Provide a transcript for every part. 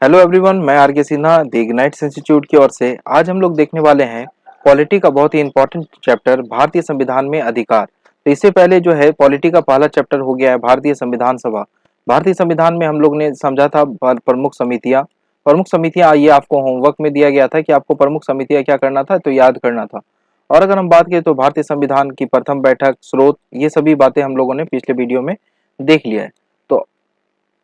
Hello everyone, मैं are के Sinha the ignites institute की ओर से आज हम लोग देखने वाले हैं पॉलिटी का बहुत ही इंपॉर्टेंट चैप्टर भारतीय संविधान में अधिकार। तो इससे पहले जो है पॉलिटी का पहला चैप्टर हो गया है भारतीय संविधान सभा। भारतीय संविधान में हम लोग ने समझा था प्रमुख समितियां ये आपको होमवर्क में दिया गया था कि आपको प्रमुख समितियां क्या करना था, तो याद करना था। और अगर हम बात करें तो भारतीय संविधान की प्रथम बैठक, स्रोत, ये सभी बातें हम लोगों ने पिछले वीडियो में देख लिया है। तो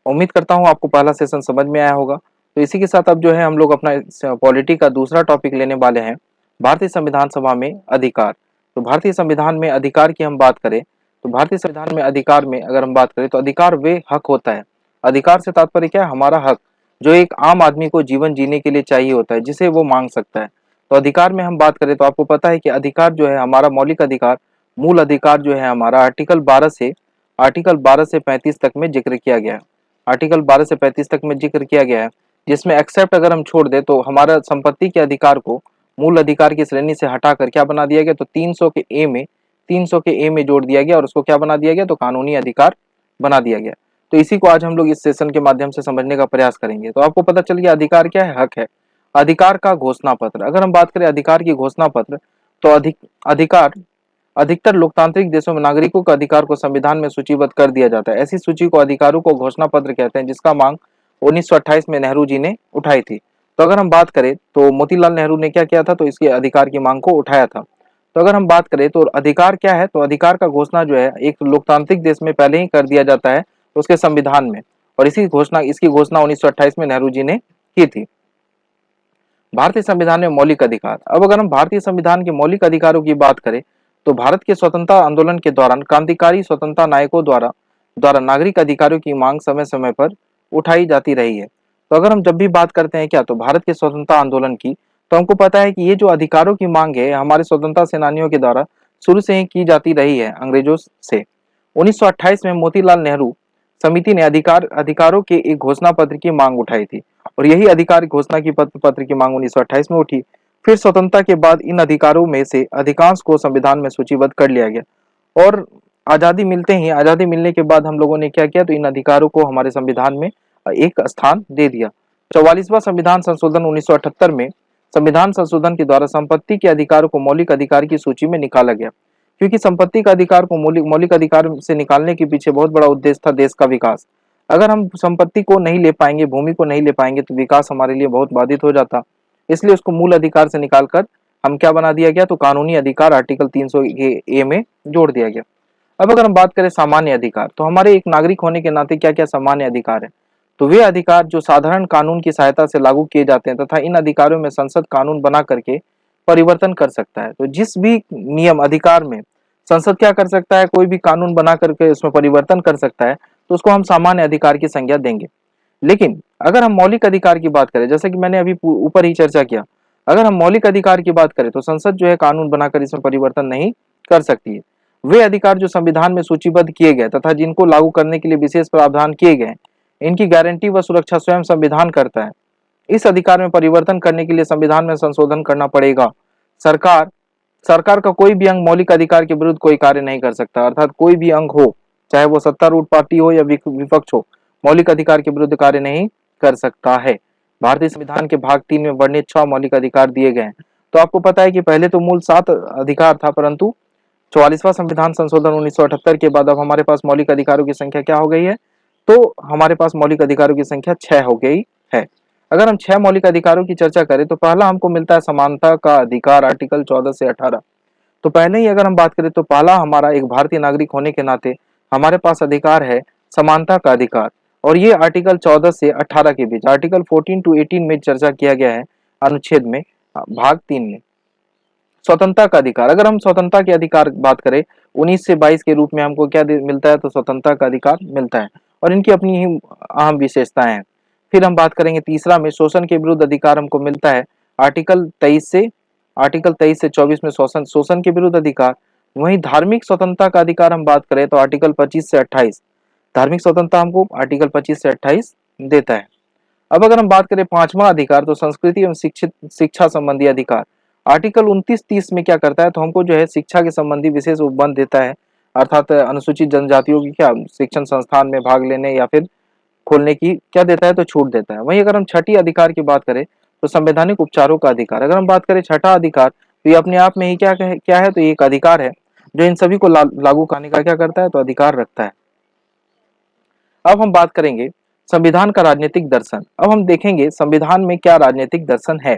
उम्मीद करता हूँ आपको पहला सेशन समझ में आया होगा। तो इसी के साथ अब जो है हम लोग अपना पॉलिटी का दूसरा टॉपिक लेने वाले हैं, भारतीय संविधान सभा में अधिकार। तो भारतीय संविधान में अधिकार की हम बात करें तो भारतीय संविधान में अधिकार में अगर हम बात करें तो अधिकार वे हक होता है। अधिकार से तात्पर्य क्या है? हमारा हक, जो एक आम आदमी को जीवन जीने के लिए चाहिए होता है, जिसे वो मांग सकता है। तो अधिकार में हम बात करें तो आपको पता है कि अधिकार जो है हमारा मौलिक अधिकार, मूल अधिकार जो है हमारा आर्टिकल 12 से 35 तक में जिक्र किया गया है। आर्टिकल 12 से 35 तक में जिक्र किया गया है, जिसमें एक्सेप्ट अगर हम छोड़ दे तो हमारा संपत्ति के अधिकार को मूल अधिकार की श्रेणी से हटाकर क्या बना दिया गया, तो 300 के ए में जोड़ दिया गया और उसको क्या बना दिया गया, तो कानूनी अधिकार बना दिया गया। तो इसी को आज हम लोग इस सेशन के माध्यम से समझने का प्रयास करेंगे। तो आपको पता चल गया अधिकार क्या है, हक है। अधिकार का घोषणा पत्र, अगर हम बात करें अधिकार की घोषणा पत्र, तो अधिकार अधिकतर लोकतांत्रिक देशों में नागरिकों के अधिकार को संविधान में सूचीबद्ध कर दिया जाता है। ऐसी सूची को अधिकारों को घोषणा पत्र कहते हैं, जिसका मांग 1928 में नेहरू जी ने उठाई थी। तो अगर हम बात करें तो मोतीलाल नेहरू ने क्या किया था, तो इसके अधिकार की मांग को उठाया था। तो अगर हम बात करें तो अधिकार क्या है, तो अधिकार का घोषणा जो है एक लोकतांत्रिक देश में पहले ही कर दिया जाता है उसके संविधान में, और इसकी घोषणा 1928 में नेहरू जी ने की थी। भारतीय संविधान में मौलिक अधिकार, अब अगर हम भारतीय संविधान के मौलिक अधिकारों की बात करें तो भारत के स्वतंत्रता आंदोलन के दौरान क्रांतिकारी स्वतंत्रता नायकों द्वारा नागरिक अधिकारों की मांग समय समय पर उठाई जाती रही है। तो अगर हम जब भी बात करते हैं क्या, तो भारत के स्वतंत्रता आंदोलन की, तो हमको पता है कि ये जो अधिकारों की मांग है हमारे स्वतंत्रता सेनानियों के द्वारा शुरू से ही की जाती रही है अंग्रेजों से। 1928 में मोतीलाल नेहरू समिति ने अधिकारों के एक घोषणा पत्र की मांग उठाई थी, और यही अधिकार घोषणा की पत्र की मांग 1928 में उठी। फिर स्वतंत्रता के बाद इन अधिकारों में से अधिकांश को संविधान में सूचीबद्ध कर लिया गया, और आजादी मिलने के बाद हम लोगों ने क्या किया, तो इन अधिकारों को हमारे संविधान में एक स्थान दे दिया। 44वां संविधान संशोधन 1978 में संविधान संशोधन के द्वारा संपत्ति के अधिकारों को मौलिक अधिकार की सूची में निकाला गया, क्योंकि संपत्ति का अधिकार को मौलिक अधिकार से निकालने के पीछे बहुत बड़ा उद्देश्य था देश का विकास। अगर हम संपत्ति को नहीं ले पाएंगे, भूमि को नहीं ले पाएंगे, तो विकास हमारे लिए बहुत बाधित हो जाता। इसलिए उसको मूल अधिकार से निकालकर हम क्या बना दिया गया, तो कानूनी अधिकार आर्टिकल 300 ए में जोड़ दिया गया। अब अगर हम बात करें सामान्य अधिकार, तो हमारे एक नागरिक होने के नाते क्या क्या सामान्य अधिकार है, तो वे अधिकार जो साधारण कानून की सहायता से लागू किए जाते हैं, तथा इन अधिकारों में संसद कानून बना करके परिवर्तन कर सकता है। तो जिस भी नियम अधिकार में संसद क्या कर सकता है, कोई भी कानून बना करके उसमें परिवर्तन कर सकता है, तो उसको हम सामान्य अधिकार की संज्ञा देंगे। लेकिन अगर हम मौलिक अधिकार की बात करें, जैसे कि मैंने अभी ऊपर ही चर्चा किया, अगर हम मौलिक अधिकार की बात करें तो संसद जो है कानून बनाकर इसमें परिवर्तन नहीं कर सकती है। वे अधिकार जो संविधान में सूचीबद्ध किए गए तथा जिनको लागू करने के लिए विशेष प्रावधान किए गए, इनकी गारंटी व सुरक्षा स्वयं संविधान करता है। इस अधिकार में परिवर्तन करने के लिए संविधान में संशोधन करना पड़ेगा। सरकार सरकार का कोई भी अंग मौलिक अधिकार के विरुद्ध कोई कार्य नहीं कर सकता, अर्थात कोई भी अंग हो, चाहे वो सत्तारूढ़ पार्टी हो या विपक्ष हो, मौलिक अधिकार के विरुद्ध कार्य नहीं कर सकता है। भारतीय संविधान के भाग 3 में वर्णित 6 मौलिक अधिकार दिए गए हैं। तो आपको पता है कि पहले तो मूल 7 अधिकार था, परंतु 44वां संविधान संशोधन 1978 के बाद अब हमारे पास मौलिक अधिकारों की संख्या क्या हो गई है, तो हमारे पास मौलिक अधिकारों की संख्या 6 हो गई है। अगर हम 6 मौलिक अधिकारों की चर्चा करें तो पहला हमको मिलता है समानता का अधिकार, आर्टिकल 14 से 18। तो पहले ही अगर हम बात करें तो पहला हमारा एक भारतीय नागरिक होने के नाते हमारे पास अधिकार है समानता का अधिकार, और ये आर्टिकल 14 से 18 के बीच, आर्टिकल 14 टू 18 में चर्चा किया गया है, अनुच्छेद में, भाग 3 में। स्वतंत्रता का अधिकार, अगर हम स्वतंत्रता के अधिकार बात करें 19 से 22 के रूप में हमको क्या मिलता है, तो स्वतंत्रता का अधिकार मिलता है, और इनकी अपनी ही अहम विशेषताएं हैं। फिर हम बात करेंगे तीसरा में शोषण के विरुद्ध अधिकार हमको मिलता है आर्टिकल 23 से 24 में शोषण शोषण के विरुद्ध अधिकार। वहीं धार्मिक स्वतंत्रता का अधिकार हम बात करें तो आर्टिकल 25 से 28, धार्मिक स्वतंत्रता हमको आर्टिकल 25 से 28 देता है। अब अगर हम बात करें पांचवा अधिकार, तो संस्कृति एवं शिक्षा संबंधी अधिकार, आर्टिकल 29-30 में क्या करता है, तो हमको जो है शिक्षा के संबंधी विशेष उपबंध देता है, अर्थात अनुसूचित जनजातियों की क्या शिक्षण संस्थान में भाग लेने या फिर खोलने की क्या देता है, तो छूट देता है। वहीं अगर हम छठी अधिकार की बात करें तो संवैधानिक उपचारों का अधिकार। अगर हम बात करें छठा अधिकार, तो ये अपने आप में ही क्या है, तो ये एक अधिकार है जो इन सभी को लागू करने का क्या करता है, तो अधिकार रखता है। अब हम बात करेंगे संविधान का राजनीतिक दर्शन। अब हम देखेंगे संविधान में क्या राजनीतिक दर्शन है।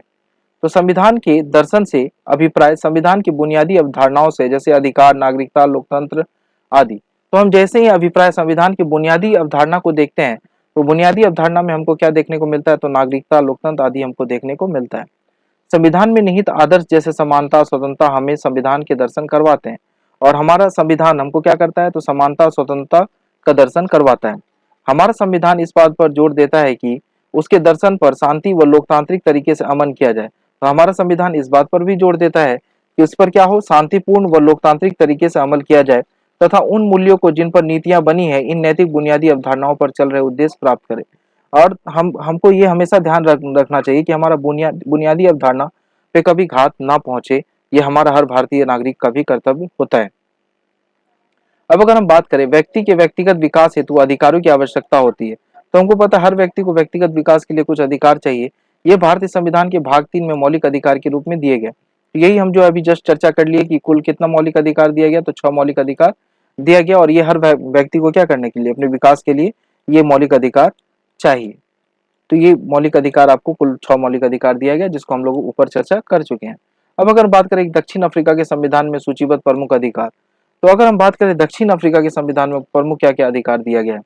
तो संविधान के दर्शन से अभिप्राय संविधान की बुनियादी अवधारणाओं से, जैसे अधिकार, नागरिकता, लोकतंत्र आदि। तो हम जैसे ही अभिप्राय संविधान की बुनियादी अवधारणा को देखते हैं, तो बुनियादी अवधारणा में हमको क्या देखने को मिलता है, तो नागरिकता, लोकतंत्र आदि हमको देखने को मिलता है। संविधान में निहित आदर्श जैसे समानता, स्वतंत्रता हमें संविधान के दर्शन करवाते हैं, और हमारा संविधान हमको क्या करता है, तो समानता, स्वतंत्रता का दर्शन करवाता है। हमारा संविधान इस बात पर जोर देता है कि उसके दर्शन पर शांति व लोकतांत्रिक तरीके से अमन किया जाए। तो हमारा संविधान इस बात पर भी जोर देता है कि उस पर क्या हो, शांतिपूर्ण व लोकतांत्रिक तरीके से अमल किया जाए, तथा उन मूल्यों को जिन पर नीतियां बनी है, इन नैतिक बुनियादी अवधारणाओं पर चल रहे उद्देश्य प्राप्त करें। और हमको ये हमेशा ध्यान रखना चाहिए कि हमारा बुनियादी अवधारणा पे कभी घात ना पहुंचे। ये हमारा हर भारतीय नागरिक का भी कर्तव्य होता है। अब अगर हम बात करें व्यक्ति के व्यक्तिगत विकास हेतु अधिकारों की आवश्यकता होती है, तो हमको पता है हर व्यक्ति को व्यक्तिगत विकास के लिए कुछ अधिकार चाहिए। ये भारतीय संविधान के भाग 3 में मौलिक अधिकार के रूप में दिए गए। यही हम जो अभी जस्ट चर्चा कर लिए कि कुल कितना मौलिक अधिकार दिया गया, तो 6 मौलिक अधिकार दिया गया, और ये हर व्यक्ति को क्या करने के लिए, अपने विकास के लिए ये मौलिक अधिकार चाहिए। तो ये मौलिक अधिकार आपको कुल 6 मौलिक अधिकार दिया गया, जिसको हम लोग ऊपर चर्चा कर चुके हैं। अब अगर बात करें दक्षिण अफ्रीका के संविधान में सूचीबद्ध प्रमुख अधिकार, तो अगर हम बात करें दक्षिण अफ्रीका के संविधान में प्रमुख क्या क्या अधिकार दिया गया है,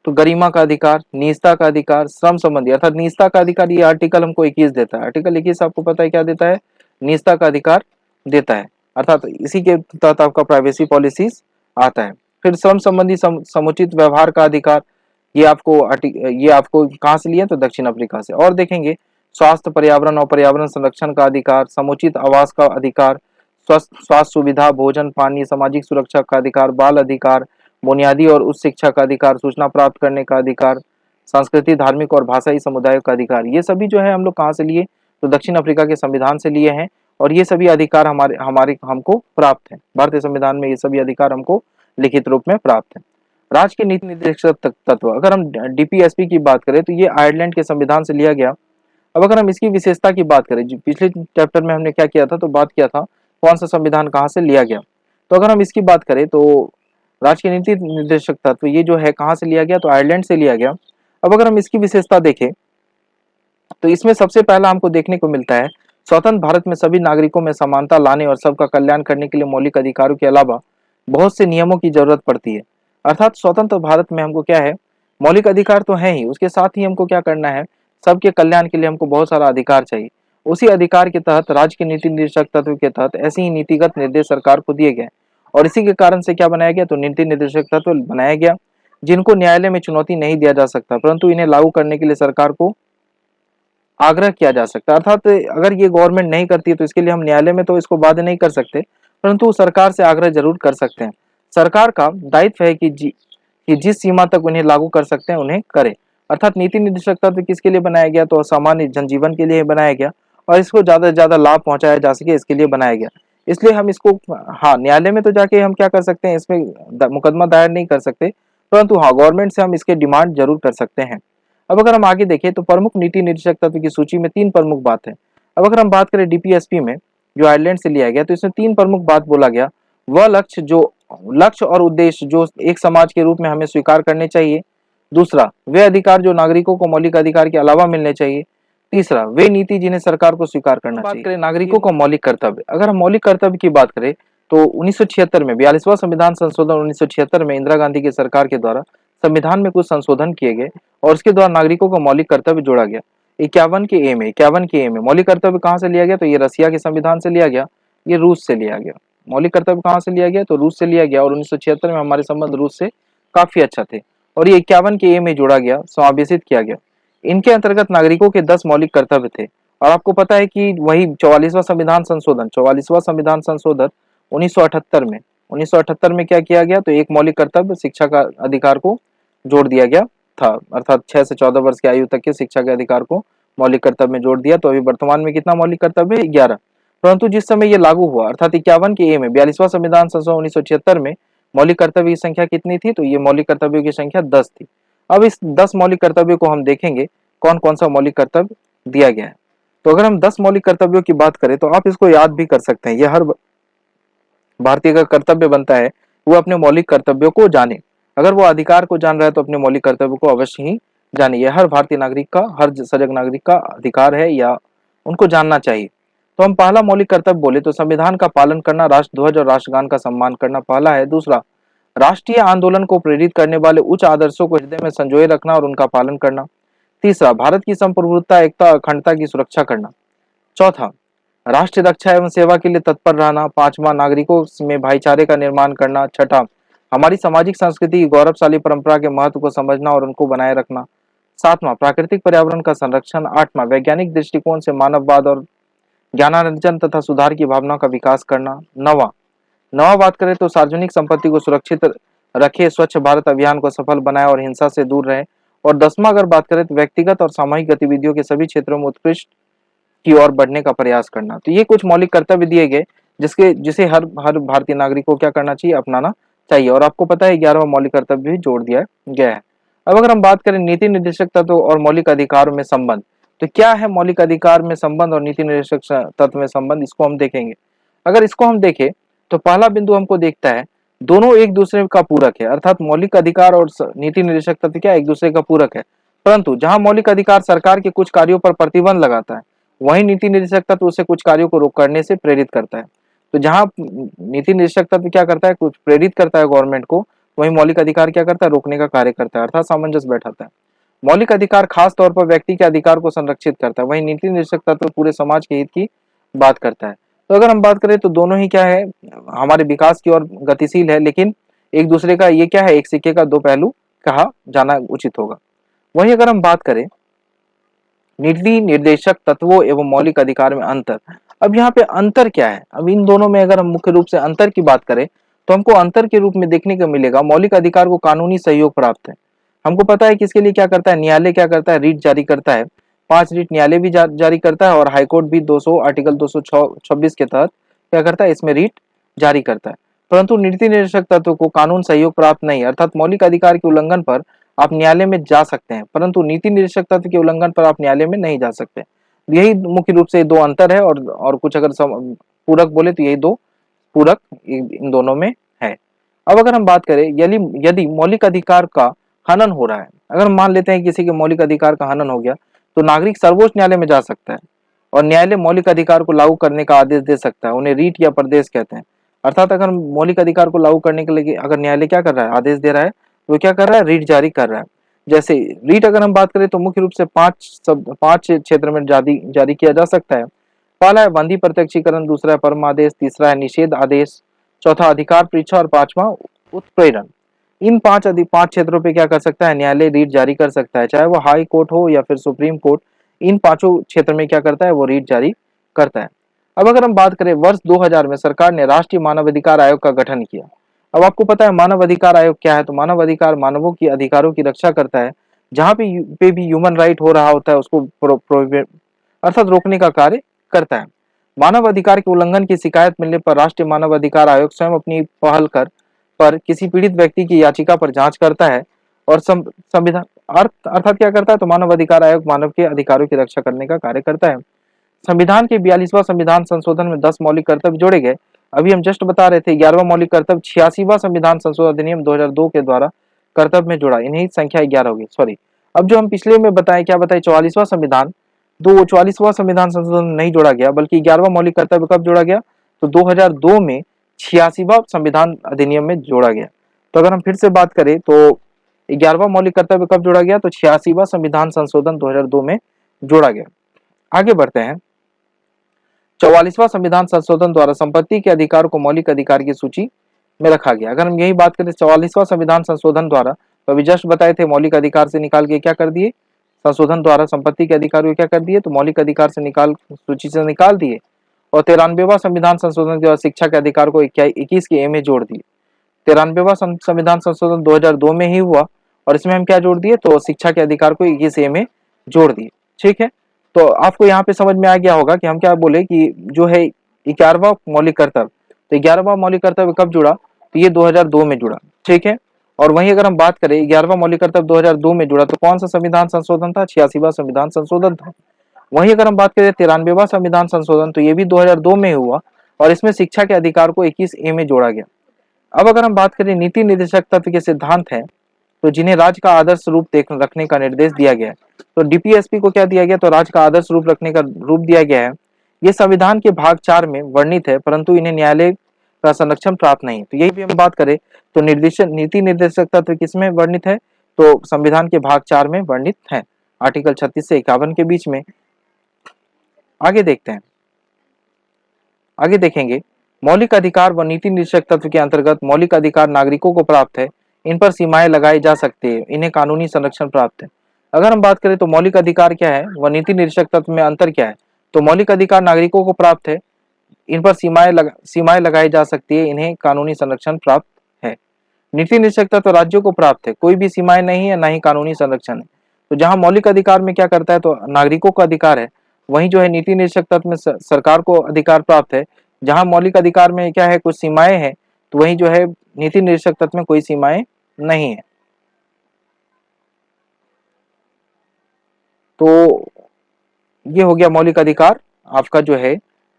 तो गरिमा का अधिकार, निजता का अधिकार, श्रम संबंधी अर्थात निजता का अधिकार, ये आर्टिकल हमको 21 देता है। आर्टिकल 21 आपको पता है क्या देता है, निजता का अधिकार देता है, अर्थात इसी के तहत आपका प्राइवेसी पॉलिसीज आता है। फिर श्रम संबंधी समुचित व्यवहार का अधिकार, ये आपको कहाँ से लिया, तो दक्षिण अफ्रीका से। और देखेंगे स्वास्थ्य, पर्यावरण और पर्यावरण संरक्षण का अधिकार, समुचित आवास का अधिकार, स्वस्थ स्वास्थ्य सुविधा, भोजन पानी, सामाजिक सुरक्षा का अधिकार, बाल अधिकार, बुनियादी और उच्च शिक्षा का अधिकार, सूचना प्राप्त करने का अधिकार, संस्कृति, धार्मिक और भाषाई समुदायों का अधिकार। ये सभी जो है हम लोग कहाँ से लिए, तो दक्षिण अफ्रीका के संविधान से लिए हैं। और ये सभी अधिकार हमारे हमारे हमको प्राप्त है। भारतीय संविधान में ये सभी अधिकार हमको लिखित रूप में प्राप्त है। राज्य के नीति निर्देशक तत्व, अगर हम डीपीएसपी की बात करें तो ये आयरलैंड के संविधान से लिया गया। अब अगर हम इसकी विशेषता की बात करें, पिछले चैप्टर में हमने क्या किया था, तो बात किया था कौन सा संविधान कहाँ से लिया गया। तो अगर हम इसकी बात करें तो राज्य के नीति निर्देशक तत्व ये जो है कहाँ से लिया गया, तो आयरलैंड से लिया गया। अब अगर हम इसकी विशेषता देखें तो इसमें सबसे पहला हमको देखने को मिलता है, स्वतंत्र भारत में सभी नागरिकों में समानता लाने और सबका कल्याण करने के लिए मौलिक अधिकारों के अलावा बहुत से नियमों की जरूरत पड़ती है। अर्थात स्वतंत्र भारत में हमको क्या है, मौलिक अधिकार तो है ही, उसके साथ ही हमको क्या करना है, सबके कल्याण के लिए हमको बहुत सारा अधिकार चाहिए। उसी अधिकार के तहत राज्य के नीति निर्देशक तत्व के तहत ऐसे ही नीतिगत निर्देश सरकार को दिए गए, और इसी के कारण से क्या बनाया गया, तो नीति निर्देशक तत्व बनाया गया, जिनको न्यायालय में चुनौती नहीं दिया जा सकता, परंतु इन्हें लागू करने के लिए सरकार को आग्रह किया जा सकता है। अर्थात अगर ये गवर्नमेंट नहीं करती है तो इसके लिए हम न्यायालय में तो इसको बाध्य नहीं कर सकते, परंतु सरकार से आग्रह जरूर कर सकते हैं। सरकार का दायित्व है कि जिस सीमा तक उन्हें लागू कर सकते हैं उन्हें करे। अर्थात नीति निर्देशक तत्व किसके लिए बनाया गया, तो सामान्य जनजीवन के लिए बनाया गया, और इसको ज्यादा से ज्यादा लाभ पहुंचाया जा सके इसके लिए बनाया गया। इसलिए हम इसको, हाँ, न्यायालय में तो जाके हम क्या कर सकते हैं, इसमें मुकदमा दायर नहीं कर सकते, परंतु हाँ, गवर्नमेंट से हम इसके डिमांड जरूर कर सकते हैं। अब अगर हम आगे देखें तो प्रमुख नीति निर्देशक तत्व की सूची में 3 प्रमुख बात है। अब अगर हम बात करें डीपीएसपी में जो आयरलैंड से लिया गया, तो इसमें 3 प्रमुख बात बोला गया। वह लक्ष्य और उद्देश्य जो एक समाज के रूप में हमें स्वीकार करने चाहिए। दूसरा, वे अधिकार जो नागरिकों को मौलिक अधिकार के अलावा मिलने चाहिए। तीसरा, वे नीति जिन्हें सरकार को स्वीकार करना चाहिए। बात करें नागरिकों को मौलिक कर्तव्य, अगर हम मौलिक कर्तव्य की बात करें तो 1976 में 42वां संविधान संशोधन 1976 में इंदिरा गांधी की सरकार के द्वारा संविधान में कुछ संशोधन किए गए, और उसके द्वारा नागरिकों को मौलिक कर्तव्य जोड़ा गया। 51 के ए में मौलिक कर्तव्य कहाँ से लिया गया, तो ये रसिया के संविधान से लिया गया, ये रूस से लिया गया। मौलिक कर्तव्य कहाँ से लिया गया, तो रूस से लिया गया, और 1976 में हमारे संबंध रूस से काफी अच्छा थे, और ये 51 के ए में जोड़ा गया, समावेशित किया गया। इनके अंतर्गत नागरिकों के 10 मौलिक कर्तव्य थे। और आपको पता है कि वही 44वां संविधान संशोधन 1978 में क्या किया गया, तो एक मौलिक कर्तव्य शिक्षा का अधिकार को जोड़ दिया गया था, अर्थात 6 से 14 वर्ष की आयु तक के शिक्षा के अधिकार को मौलिक कर्तव्य में जोड़ दिया। तो अभी वर्तमान में कितना मौलिक कर्तव्य है, 11। परंतु जिस समय ये लागू हुआ, अर्थात 51 के ए में 42वां संविधान संशोधन 1976 में मौलिक कर्तव्य की संख्या कितनी थी, तो ये मौलिक कर्तव्यों की संख्या 10 थी। अब इस 10 मौलिक कर्तव्यों को हम देखेंगे कौन कौन सा मौलिक कर्तव्य दिया गया है। तो अगर हम 10 मौलिक कर्तव्यों की बात करें तो आप इसको याद भी कर सकते हैं। यह हर भारतीय का कर्तव्य बनता है वो अपने मौलिक कर्तव्यों को जाने। अगर वो अधिकार को जान रहा है तो अपने मौलिक कर्तव्यों को अवश्य ही जाने। यह हर भारतीय नागरिक का, हर सजग नागरिक का अधिकार है या उनको जानना चाहिए। तो हम पहला मौलिक कर्तव्य बोले तो संविधान का पालन करना, राष्ट्रध्वज और राष्ट्रगान का सम्मान करना पहला है। दूसरा, राष्ट्रीय आंदोलन को प्रेरित करने वाले उच्च आदर्शों को हृदय में संजोए रखना और उनका पालन करना। तीसरा, भारत की संप्रभुता, एकता, अखंडता की सुरक्षा करना। चौथा, राष्ट्र रक्षा एवं सेवा के लिए तत्पर रहना। पांचवा, नागरिकों में भाईचारे का निर्माण करना। छठा, हमारी सामाजिक संस्कृति की गौरवशाली परंपरा के महत्व को समझना और उनको बनाए रखना। सातवां, प्राकृतिक पर्यावरण का संरक्षण। आठवां, वैज्ञानिक दृष्टिकोण से मानववाद और ज्ञानार्जन तथा सुधार की भावना का विकास करना। नवा नवा बात करें तो सार्वजनिक संपत्ति को सुरक्षित रखे, स्वच्छ भारत अभियान को सफल बनाए और हिंसा से दूर रहे। और 10वां अगर बात करें तो व्यक्तिगत और सामूहिक गतिविधियों के सभी क्षेत्रों में उत्कृष्ट की ओर बढ़ने का प्रयास करना। तो ये कुछ मौलिक कर्तव्य दिए गए जिसे हर हर भारतीय नागरिक को क्या करना चाहिए, अपनाना चाहिए। और आपको पता है 11वां मौलिक कर्तव्य भी जोड़ दिया गया है। अब अगर हम बात करें नीति निर्देशक तत्व और मौलिक अधिकारों में संबंध, तो क्या है मौलिक अधिकार में संबंध और नीति निर्देशक तत्व में संबंध, इसको हम देखेंगे। अगर इसको हम देखें तो पहला बिंदु हमको देखता है दोनों एक दूसरे का पूरक है, अर्थात मौलिक अधिकार और नीति निर्देशक तत्व क्या एक दूसरे का पूरक है। परंतु जहां मौलिक अधिकार सरकार के कुछ कार्यों पर प्रतिबंध लगाता है, वहीं नीति निर्देशक तत्व उसे कुछ कार्यों को रोक करने से प्रेरित करता है। तो जहां नीति निर्देशक तत्व क्या करता है, कुछ प्रेरित करता है गवर्नमेंट को, वहीं मौलिक अधिकार क्या करता है, रोकने का कार्य करता है, अर्थात सामंजस्य बैठाता है। मौलिक अधिकार खास तौर पर व्यक्ति के अधिकार को संरक्षित करता है, वहीं नीति निर्देशक तत्व पूरे समाज के हित की बात करता है। तो अगर हम बात करें तो दोनों ही क्या है, हमारे विकास की ओर गतिशील है, लेकिन एक दूसरे का ये क्या है, एक सिक्के का दो पहलू कहा जाना उचित होगा। वहीं अगर हम बात करें नीति निर्देशक तत्वों एवं मौलिक अधिकार में अंतर, अब यहाँ पे अंतर क्या है, अब इन दोनों में अगर हम मुख्य रूप से अंतर की बात करें तो हमको अंतर के रूप में देखने को मिलेगा मौलिक अधिकार को कानूनी सहयोग प्राप्त है। हमको पता है कि इसके लिए क्या करता है, न्यायालय क्या करता है, रीट जारी करता है। 5 रीट न्यायालय भी जारी करता है और हाईकोर्ट भी 200 आर्टिकल 226 के तहत क्या करता है, इसमें रीट जारी करता है। परंतु नीति निर्देशक तत्व को कानून सहयोग प्राप्त नहीं, अर्थात मौलिक अधिकार के उल्लंघन पर आप न्यायालय में जा सकते हैं, परंतु नीति निर्देशक तत्व के उल्लंघन पर आप न्यायालय में नहीं जा सकते। यही मुख्य रूप से दो अंतर है। और कुछ अगर पूरक बोले तो यही दो पूरक इन दोनों में है। अब अगर हम बात करें यदि यदि मौलिक अधिकार का हनन हो रहा है, अगर मान लेते हैं किसी के मौलिक अधिकार का हनन हो गया, तो नागरिक सर्वोच्च न्यायालय में जा सकता है और न्यायालय मौलिक अधिकार को लागू करने का आदेश दे सकता है। उन्हें रीट या प्रदेश कहते हैं। अर्थात अगर मौलिक अधिकार को लागू करने के लिए अगर न्यायालय क्या कर रहा है, आदेश दे रहा है, तो क्या कर रहा है, रीट जारी कर रहा है। जैसे रीट अगर हम बात करें तो मुख्य रूप से पांच क्षेत्र में जारी किया जा सकता है। पहला है बंदी प्रत्यक्षीकरण, दूसरा है परमादेश, तीसरा है निषेध आदेश, चौथा अधिकार परीक्षा और पांचवा उत्प्रेरण। इन पांच क्षेत्रों पे क्या कर सकता है, न्यायालय रीट जारी कर सकता है, चाहे वो हाई कोर्ट हो या फिर सुप्रीम कोर्ट। इन पांचों क्षेत्र में क्या करता है, वो रीट जारी करता है। अब अगर हम बात करें वर्ष 2000 में सरकार ने राष्ट्रीय मानव अधिकार आयोग का गठन किया। अब आपको पता है मानव अधिकार आयोग क्या है, तो मानव अधिकार मानवों की अधिकारों की रक्षा करता है। जहां पे भी ह्यूमन राइट हो रहा होता है उसको अर्थात रोकने का कार्य करता है। मानव अधिकार के उल्लंघन की शिकायत मिलने पर राष्ट्रीय मानव अधिकार आयोग स्वयं अपनी पहल कर पर किसी पीड़ित व्यक्ति की याचिका पर जांच करता है और संविधान अर्थात क्या करता है, तो मानव अधिकार आयोग मानव के अधिकारों की रक्षा करने का कार्य करता है। संविधान के 42वां संविधान संशोधन में 10 मौलिक कर्तव्य जोड़े गए। अभी हम जस्ट बता रहे थे 11वां मौलिक कर्तव्य 86वां संविधान संशोधन अधिनियम 2002 के द्वारा कर्तव्य में जोड़ा, इन्हीं संख्या 11 होगी, सॉरी। अब जो हम पिछले में बताए क्या बताए, 44वां संविधान, 44वां संविधान संशोधन नहीं जोड़ा गया, बल्कि 11वां मौलिक कर्तव्य कब जोड़ा गया, तो 2002 में 86वां संविधान अधिनियम में जोड़ा गया। तो अगर हम फिर से बात करें तो 11वां मौलिक कर्तव्य कब जोड़ा गया, तो 86वां संविधान संशोधन 2002 में जोड़ा गया। आगे बढ़ते हैं। 44वां संविधान संशोधन द्वारा संपत्ति के अधिकार को मौलिक अधिकार की सूची में रखा गया। अगर हम यही बात करें 44वां संविधान संशोधन द्वारा, तो अभी जस्ट बताए थे मौलिक अधिकार से निकाल के क्या कर दिए, संशोधन द्वारा संपत्ति के अधिकार को क्या कर दिए, तो मौलिक अधिकार से सूची से निकाल दिए। और 93वां संविधान संशोधन द्वारा शिक्षा के अधिकार को 21 के ए में जोड़ दिए। 93वां संविधान संशोधन 2002 में ही हुआ और इसमें हम क्या जोड़ दिए, तो शिक्षा के अधिकार को 21 ए में जोड़ दिए। ठीक है, तो आपको यहाँ पे समझ में आ गया होगा कि हम क्या बोले कि जो है 11वां मौलिक कर्तव्य, तो 11वां मौलिक कर्तव्य कब जुड़ा, तो ये 2002 में जुड़ा। ठीक है, और वहीं अगर हम बात करें 11वां मौलिक कर्तव्य 2002 में जुड़ा, तो कौन सा संविधान संशोधन था? 86वां संविधान संशोधन था। वहीं अगर हम बात करें 93वां संविधान संशोधन, तो ये भी 2002 में हुआ और इसमें शिक्षा के अधिकार को 21A में जोड़ा गया। अब अगर हम बात करें नीति निर्देशक तत्व के सिद्धांत हैं, तो जिन्हें राज्य का आदर्श रूप रखने का निर्देश दिया गया है। तो डीपीएसपी को क्या दिया गया? तो राज्य का आदर्श रूप रखने का रूप दिया गया है। ये संविधान के भाग 4 में वर्णित है, परंतु इन्हें न्यायालय का संरक्षण प्राप्त नहीं। तो यही भी हम बात करें तो नीति निर्देशक तत्व किसमें वर्णित है? तो संविधान के भाग 4 में वर्णित है, आर्टिकल 36 से 51 के बीच में। आगे देखते हैं, आगे देखेंगे मौलिक अधिकार व नीति निर्देशक तत्व के अंतर्गत मौलिक अधिकार नागरिकों को प्राप्त है, इन पर सीमाएं लगाई जा सकती है, इन्हें कानूनी संरक्षण प्राप्त है। अगर हम बात करें तो मौलिक अधिकार क्या है व नीति निर्देशक तत्व में अंतर क्या है? तो मौलिक अधिकार नागरिकों को प्राप्त है, इन पर सीमाएं लगाई जा सकती है, इन्हें कानूनी संरक्षण प्राप्त है। नीति निर्देशक तत्व राज्यों को प्राप्त है, कोई भी सीमाएं नहीं है, ना ही कानूनी संरक्षण है। तो जहां मौलिक अधिकार में क्या करता है तो नागरिकों का अधिकार है, वहीं जो है नीति निर्देशक तत्व में सरकार को अधिकार प्राप्त है। जहां मौलिक अधिकार में क्या है कुछ सीमाएं हैं, तो वहीं जो है नीति निर्देशक तत्व में कोई सीमाएं नहीं है। तो ये हो गया मौलिक अधिकार, आपका जो है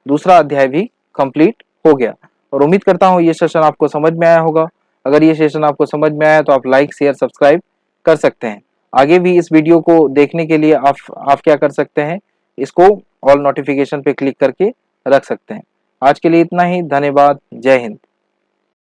दूसरा अध्याय भी कंप्लीट हो गया और उम्मीद करता हूँ ये सेशन आपको समझ में आया होगा। अगर ये सेशन आपको समझ में आया तो आप लाइक शेयर सब्सक्राइब कर सकते हैं। आगे भी इस वीडियो को देखने के लिए आप क्या कर सकते हैं, इसको ऑल नोटिफिकेशन पे क्लिक करके रख सकते हैं। आज के लिए इतना ही, धन्यवाद, जय हिंद।